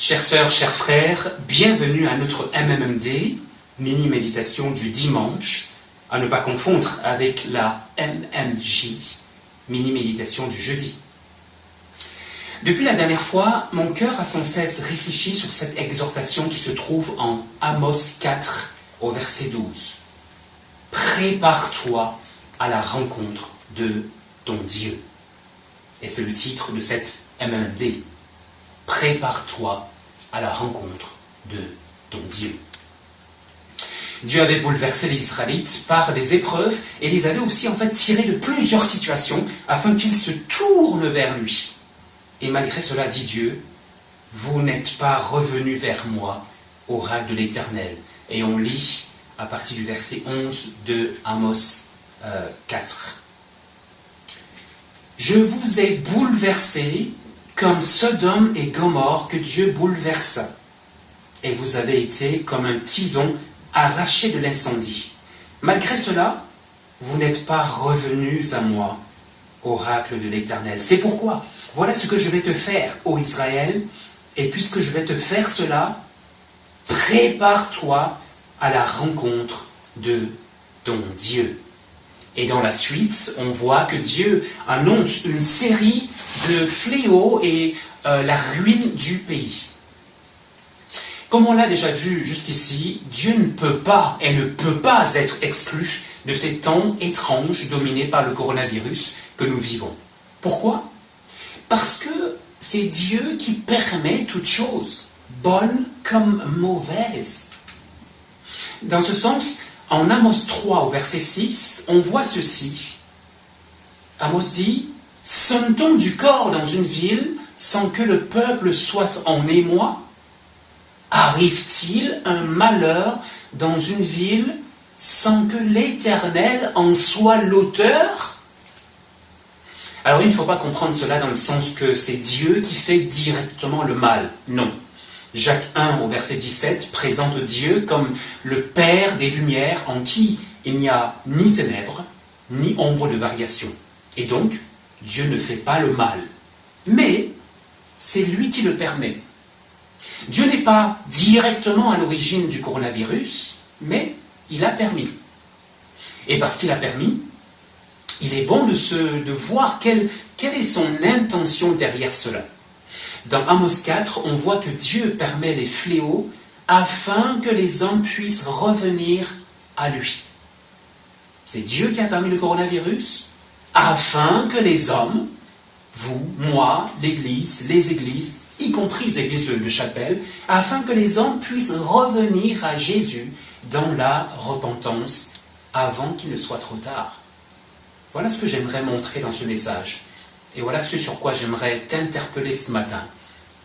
Chères sœurs, chers frères, bienvenue à notre MMMD, mini-méditation du dimanche, à ne pas confondre avec la MMJ, mini-méditation du jeudi. Depuis la dernière fois, mon cœur a sans cesse réfléchi sur cette exhortation qui se trouve en Amos 4, au verset 12. Prépare-toi à la rencontre de ton Dieu. Et c'est le titre de cette MMD. Prépare-toi à la rencontre de ton Dieu. Dieu avait bouleversé les Israélites par des épreuves et les avait aussi tirés de plusieurs situations afin qu'ils se tournent vers lui. Et malgré cela, dit Dieu, vous n'êtes pas revenus vers moi, oracle de l'Éternel. Et on lit à partir du verset 11 de Amos 4. Je vous ai bouleversés comme Sodome et Gomorrhe que Dieu bouleversa. Et vous avez été comme un tison arraché de l'incendie. Malgré cela, vous n'êtes pas revenus à moi, oracle de l'Éternel. C'est pourquoi, voilà ce que je vais te faire, ô Israël, et puisque je vais te faire cela, prépare-toi à la rencontre de ton Dieu. Et dans la suite, on voit que Dieu annonce une série de fléaux et la ruine du pays. Comme on l'a déjà vu jusqu'ici, Dieu ne peut pas être exclu de ces temps étranges dominés par le coronavirus que nous vivons. Pourquoi ? Parce que c'est Dieu qui permet toutes choses, bonnes comme mauvaises. Dans ce sens, en Amos 3 au verset 6, on voit ceci. Amos dit « Sonne-t-on du corps dans une ville sans que le peuple soit en émoi ? Arrive-t-il un malheur dans une ville sans que l'Éternel en soit l'auteur ?» Alors il ne faut pas comprendre cela dans le sens que c'est Dieu qui fait directement le mal. Non. Jacques 1 au verset 17 présente Dieu comme le Père des Lumières en qui il n'y a ni ténèbres, ni ombre de variation. Et donc, Dieu ne fait pas le mal. Mais c'est lui qui le permet. Dieu n'est pas directement à l'origine du coronavirus, mais il a permis. Et parce qu'il a permis, il est bon de voir quelle est son intention derrière cela. Dans Amos 4, on voit que Dieu permet les fléaux afin que les hommes puissent revenir à lui. C'est Dieu qui a permis le coronavirus afin que les hommes, vous, moi, l'Église, les églises, y compris les églises de chapelle, afin que les hommes puissent revenir à Jésus dans la repentance avant qu'il ne soit trop tard. Voilà ce que j'aimerais montrer dans ce message. Et voilà ce sur quoi j'aimerais t'interpeller ce matin.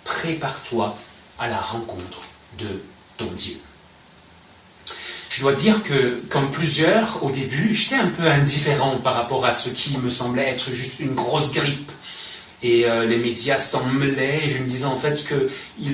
Prépare-toi à la rencontre de ton Dieu. Je dois dire que, comme plusieurs, au début, j'étais un peu indifférent par rapport à ce qui me semblait être juste une grosse grippe. Et les médias s'en mêlaient, et je me disais en fait que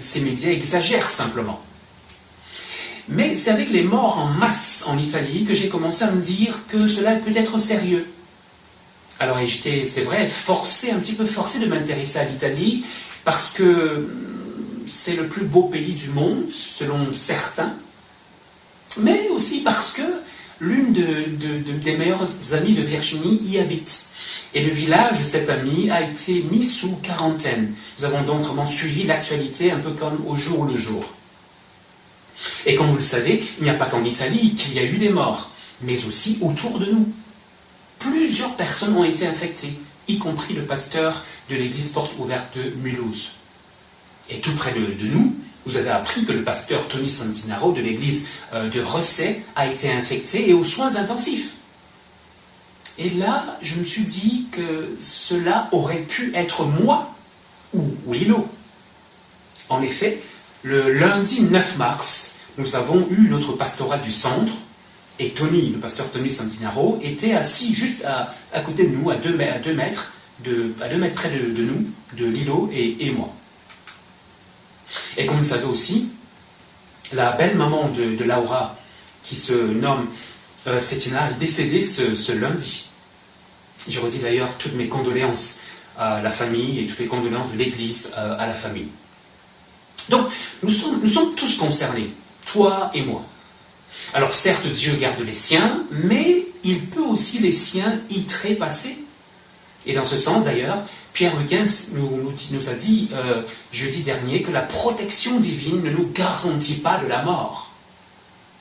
ces médias exagèrent simplement. Mais c'est avec les morts en masse en Italie que j'ai commencé à me dire que cela peut être sérieux. Alors j'étais, c'est vrai, un petit peu forcé de m'intéresser à l'Italie, parce que c'est le plus beau pays du monde, selon certains, mais aussi parce que l'une des meilleures amies de Virginie y habite. Et le village de cette amie a été mis sous quarantaine. Nous avons donc vraiment suivi l'actualité un peu comme au jour le jour. Et comme vous le savez, il n'y a pas qu'en Italie qu'il y a eu des morts, mais aussi autour de nous. Plusieurs personnes ont été infectées, y compris le pasteur de l'église Porte Ouverte de Mulhouse. Et tout près de nous, vous avez appris que le pasteur Tony Santinaro de l'église de Recet a été infecté et aux soins intensifs. Et là, je me suis dit que cela aurait pu être moi ou Lilo. En effet, le lundi 9 mars, nous avons eu notre pastorat du centre et Tony, le pasteur Tony Santinaro, était assis juste à côté de nous, à 2 mètres près de nous, de Lilo et moi. Et comme vous le savez aussi, la belle-maman de Laura, qui se nomme Settina, est décédée ce lundi. Je redis d'ailleurs toutes mes condoléances à la famille et toutes les condoléances de l'Église à la famille. Donc, nous sommes tous concernés, toi et moi. Alors certes, Dieu garde les siens, mais il peut aussi les siens y trépasser. Et dans ce sens, d'ailleurs, Pierre Huygens nous a dit jeudi dernier que la protection divine ne nous garantit pas de la mort.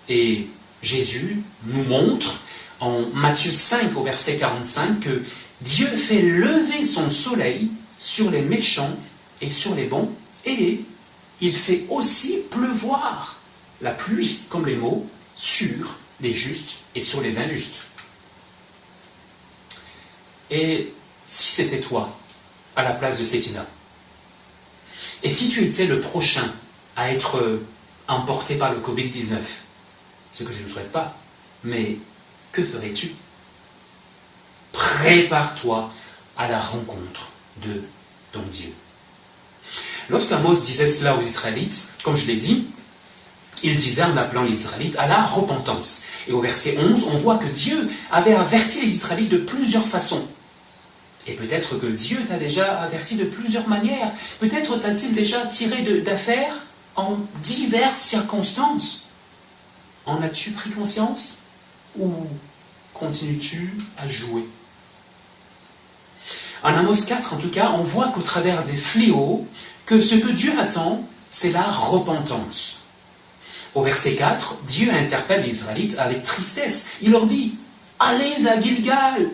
Et Jésus nous montre en Matthieu 5 au verset 45 que Dieu fait lever son soleil sur les méchants et sur les bons, et il fait aussi pleuvoir la pluie, comme les mots, sur les justes et sur les injustes. Et si c'était toi, à la place de Cétina, et si tu étais le prochain à être emporté par le Covid-19, ce que je ne souhaite pas, mais que ferais-tu? Prépare-toi à la rencontre de ton Dieu. Lorsqu'Amos disait cela aux Israélites, comme je l'ai dit, il disait en appelant les Israélites à la repentance. Et au verset 11, on voit que Dieu avait averti les Israélites de plusieurs façons. Et peut-être que Dieu t'a déjà averti de plusieurs manières. Peut-être t'a-t-il déjà tiré d'affaire en diverses circonstances. En as-tu pris conscience? Ou continues-tu à jouer? En Amos 4, en tout cas, on voit qu'au travers des fléaux, que ce que Dieu attend, c'est la repentance. Au verset 4, Dieu interpelle les Israélites avec tristesse. Il leur dit, allez à Gilgal,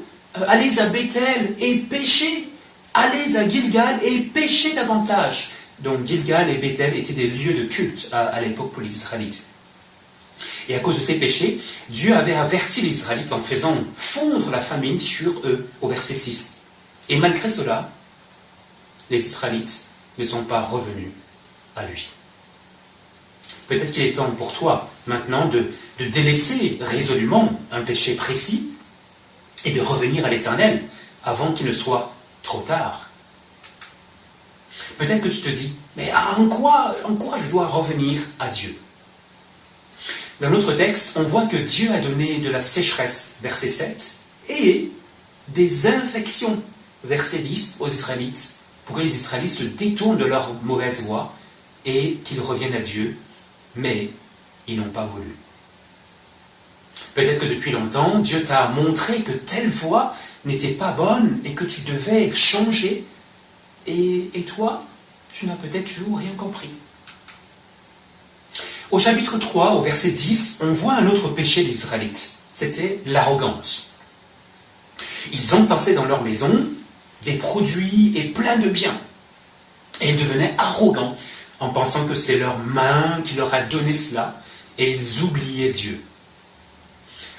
allez à Bethel et péchez. Allez à Gilgal et péchez davantage. Donc Gilgal et Bethel étaient des lieux de culte à l'époque pour les Israélites. Et à cause de ces péchés, Dieu avait averti les Israélites en faisant fondre la famine sur eux, au verset 6. Et malgré cela, les Israélites ne sont pas revenus à lui. Peut-être qu'il est temps pour toi maintenant de délaisser résolument un péché précis et de revenir à l'Éternel avant qu'il ne soit trop tard. Peut-être que tu te dis, mais en quoi je dois revenir à Dieu? Dans notre texte, on voit que Dieu a donné de la sécheresse, verset 7, et des infections, verset 10, aux Israélites, pour que les Israélites se détournent de leur mauvaise voie et qu'ils reviennent à Dieu, mais ils n'ont pas voulu. Peut-être que depuis longtemps, Dieu t'a montré que telle voie n'était pas bonne et que tu devais changer, et toi, tu n'as peut-être toujours rien compris. Au chapitre 3, au verset 10, on voit un autre péché des Israélites. C'était l'arrogance. Ils entasssaient dans leur maison des produits et plein de biens. Et ils devenaient arrogants en pensant que c'est leur main qui leur a donné cela, et ils oubliaient Dieu.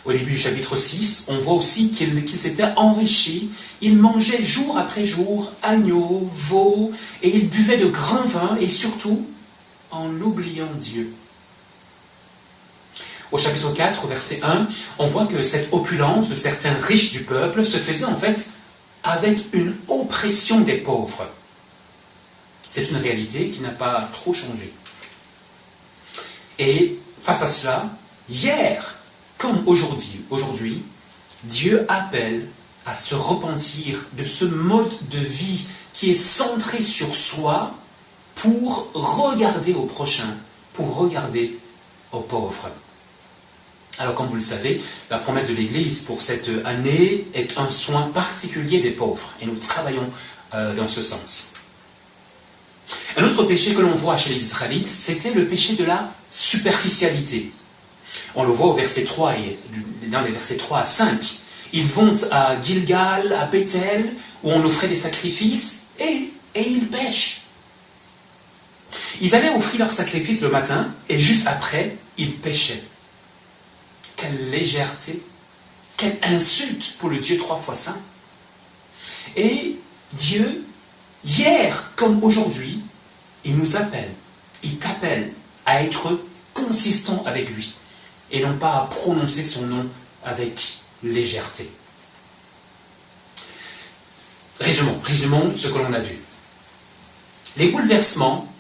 Au début du chapitre 6, on voit aussi qu'ils s'étaient enrichis. Ils mangeaient jour après jour agneaux, veaux, et ils buvaient de grands vins, et surtout en oubliant Dieu. Au chapitre 4, au verset 1, on voit que cette opulence de certains riches du peuple se faisait en fait avec une oppression des pauvres. C'est une réalité qui n'a pas trop changé. Et face à cela, hier comme aujourd'hui, Dieu appelle à se repentir de ce mode de vie qui est centré sur soi pour regarder au prochain, pour regarder aux pauvres. Alors comme vous le savez, la promesse de l'Église pour cette année est un soin particulier des pauvres, et nous travaillons dans ce sens. Un autre péché que l'on voit chez les Israélites, c'était le péché de la superficialité. On le voit au verset 3 et dans les versets 3 à 5. Ils vont à Gilgal, à Bethel, où on offrait des sacrifices, et ils pêchent. Ils allaient offrir leurs sacrifices le matin, et juste après, ils pêchaient. Quelle légèreté, quelle insulte pour le Dieu 3 fois saint. Et Dieu, hier comme aujourd'hui, il nous appelle, il t'appelle à être consistant avec lui, et non pas à prononcer son nom avec légèreté. Résumons ce que l'on a vu. Les bouleversements,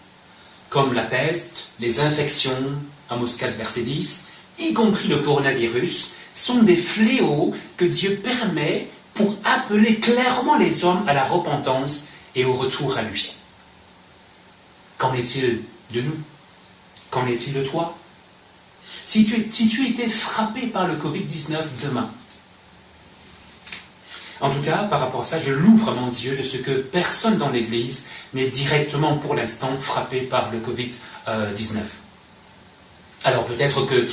comme la peste, les infections, Amos 4, verset 10, y compris le coronavirus, sont des fléaux que Dieu permet pour appeler clairement les hommes à la repentance et au retour à lui. Qu'en est-il de nous. Qu'en est-il de toi? Si tu étais frappé par le Covid-19 demain, en tout cas, par rapport à ça, je loue vraiment Dieu de ce que personne dans l'Église n'est directement pour l'instant frappé par le Covid-19. Alors peut-être que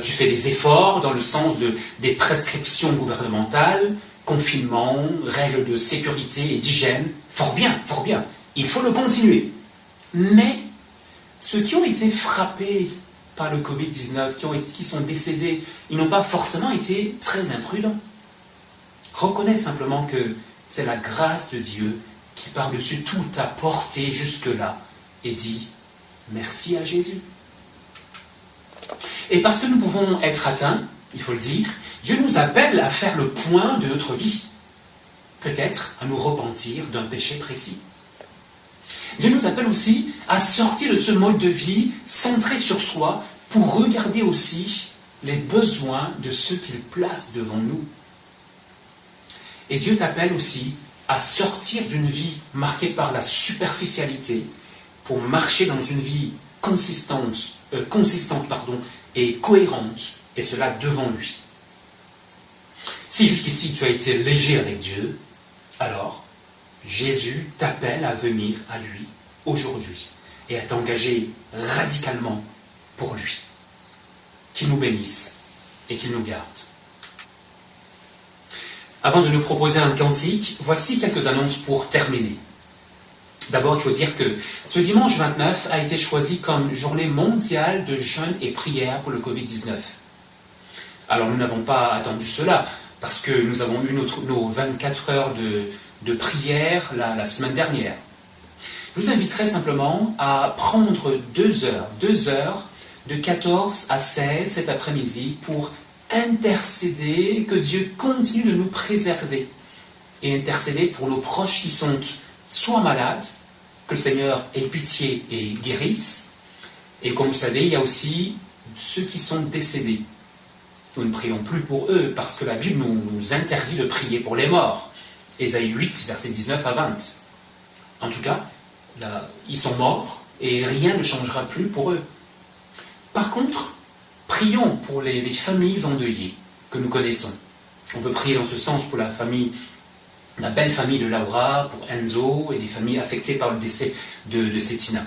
tu fais des efforts dans le sens des prescriptions gouvernementales, confinement, règles de sécurité et d'hygiène. Fort bien, il faut le continuer. Mais ceux qui ont été frappés par le Covid-19, qui sont décédés, ils n'ont pas forcément été très imprudents. Reconnais simplement que c'est la grâce de Dieu qui par-dessus tout t'a porté jusque-là et dis merci à Jésus. Et parce que nous pouvons être atteints, il faut le dire, Dieu nous appelle à faire le point de notre vie. Peut-être à nous repentir d'un péché précis. Dieu nous appelle aussi à sortir de ce mode de vie centré sur soi pour regarder aussi les besoins de ceux qu'il place devant nous. Et Dieu t'appelle aussi à sortir d'une vie marquée par la superficialité pour marcher dans une vie consistante et cohérente, et cela devant lui. Si jusqu'ici tu as été léger avec Dieu, alors Jésus t'appelle à venir à lui aujourd'hui et à t'engager radicalement pour lui. Qu'il nous bénisse et qu'il nous garde. Avant de nous proposer un cantique, voici quelques annonces pour terminer. D'abord, il faut dire que ce dimanche 29 a été choisi comme journée mondiale de jeûne et prière pour le Covid-19. Alors, nous n'avons pas attendu cela, parce que nous avons eu nos 24 heures de prière la semaine dernière. Je vous inviterai simplement à prendre 2 heures de 14 à 16 cet après-midi pour intercéder, que Dieu continue de nous préserver et intercéder pour nos proches qui sont soit malades, que le Seigneur ait pitié et guérisse, et comme vous savez, il y a aussi ceux qui sont décédés. Nous ne prions plus pour eux parce que la Bible nous interdit de prier pour les morts. Ésaïe 8, versets 19 à 20. En tout cas, là, ils sont morts et rien ne changera plus pour eux. Par contre, prions pour les familles endeuillées que nous connaissons. On peut prier dans ce sens pour la belle famille de Laura, pour Enzo et les familles affectées par le décès de Sétina.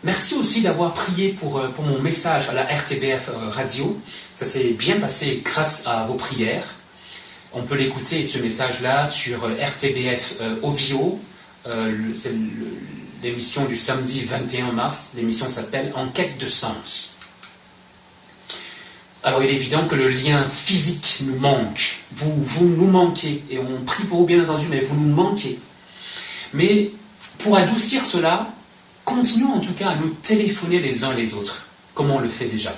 Merci aussi d'avoir prié pour mon message à la RTBF Radio. Ça s'est bien passé grâce à vos prières. On peut l'écouter, ce message-là, sur RTBF Ovio. C'est l'émission du samedi 21 mars. L'émission s'appelle « En quête de sens ». Alors, il est évident que le lien physique nous manque. Vous nous manquez. Et on prie pour vous, bien entendu, mais vous nous manquez. Mais pour adoucir cela, continuons en tout cas à nous téléphoner les uns les autres, comme on le fait déjà.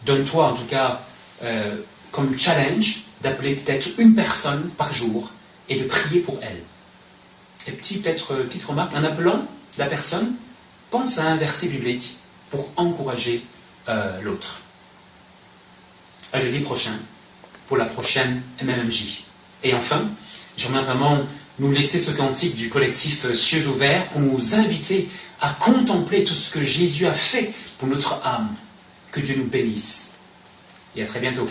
Donne-toi en tout cas comme challenge d'appeler peut-être une personne par jour et de prier pour elle. Et petite remarque, en appelant la personne, pense à un verset biblique pour encourager l'autre. À jeudi prochain pour la prochaine MMMJ. Et enfin, j'aimerais vraiment nous laisser ce cantique du collectif Cieux ouverts pour nous inviter à contempler tout ce que Jésus a fait pour notre âme. Que Dieu nous bénisse. Et à très bientôt.